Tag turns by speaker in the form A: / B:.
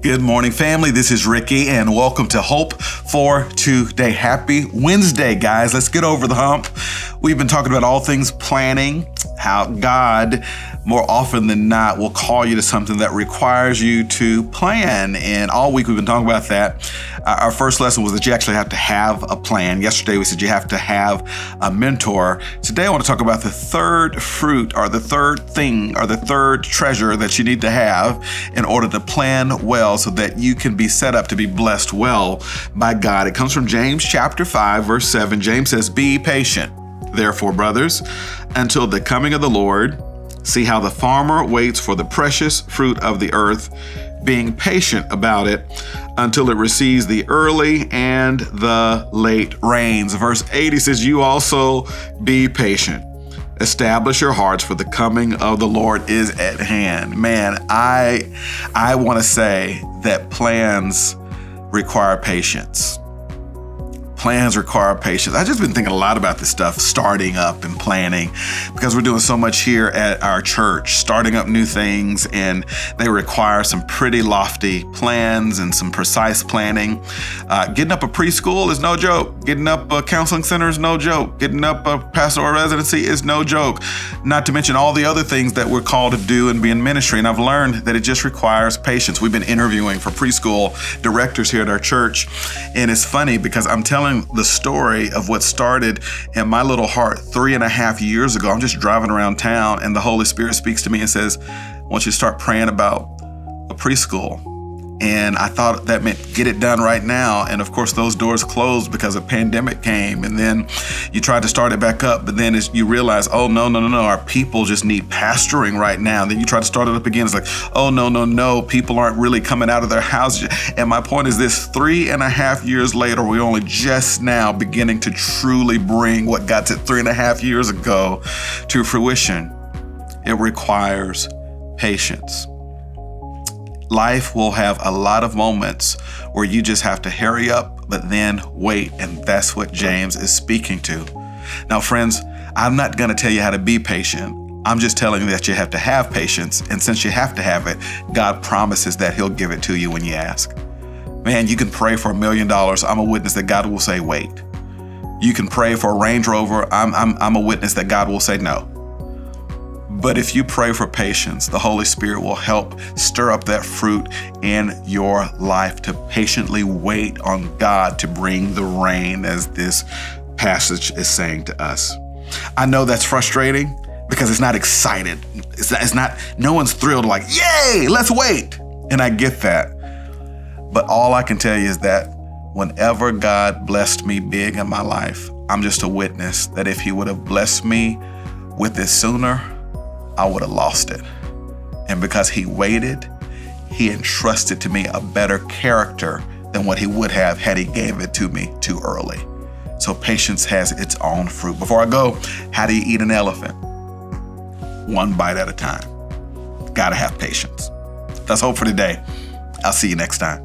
A: Good morning, family. This is Ricky, and welcome to Hope for Today. Happy Wednesday, guys. Let's get over the hump. We've been talking about all things planning, how God, more often than not, will call you to something that requires you to plan. And all week we've been talking about that. Our first lesson was that you actually have to have a plan. Yesterday we said you have to have a mentor. Today I want to talk about the third fruit, or the third thing, or the third treasure that you need to have in order to plan well so that you can be set up to be blessed well by God. It comes from James chapter 5, verse 7. James says, "Be patient, therefore, brothers, until the coming of the Lord. See how the farmer waits for the precious fruit of the earth, being patient about it until it receives the early and the late rains." Verse 80 says, "You also be patient. Establish your hearts, for the coming of the Lord is at hand." Man, I want to say that plans require patience. Plans require patience. I've just been thinking a lot about this stuff, starting up and planning, because we're doing so much here at our church, starting up new things, and they require some pretty lofty plans and some precise planning. Getting up a preschool is no joke. Getting up a counseling center is no joke. Getting up a pastoral residency is no joke. Not to mention all the other things that we're called to do and be in ministry. And I've learned that it just requires patience. We've been interviewing for preschool directors here at our church. And it's funny because I'm telling the story of what started in my little heart 3.5 years ago. I'm just driving around town and the Holy Spirit speaks to me and says, "I want you to start praying about a preschool." And I thought that meant get it done right now. And of course, those doors closed because a pandemic came. And then you tried to start it back up. But then as you realize, oh, no, our people just need pastoring right now. And then you try to start it up again. It's like, oh, no, people aren't really coming out of their houses. And my point is this: 3.5 years later, we're only just now beginning to truly bring what God said 3.5 years ago to fruition. It requires patience. Life will have a lot of moments where you just have to hurry up, but then wait. And that's what James is speaking to. Now, friends, I'm not going to tell you how to be patient. I'm just telling you that you have to have patience. And since you have to have it, God promises that he'll give it to you when you ask. Man, you can pray for $1 million. I'm a witness that God will say, wait. You can pray for a Range Rover. I'm a witness that God will say no. But if you pray for patience, the Holy Spirit will help stir up that fruit in your life to patiently wait on God to bring the rain, as this passage is saying to us. I know that's frustrating because it's not excited. It's not, no one's thrilled like, yay, let's wait. And I get that. But all I can tell you is that whenever God blessed me big in my life, I'm just a witness that if he would have blessed me with this sooner, I would have lost it. And because he waited, he entrusted to me a better character than what he would have had he gave it to me too early. So patience has its own fruit. Before I go, how do you eat an elephant? One bite at a time. Gotta have patience. That's Hope for Today. I'll see you next time.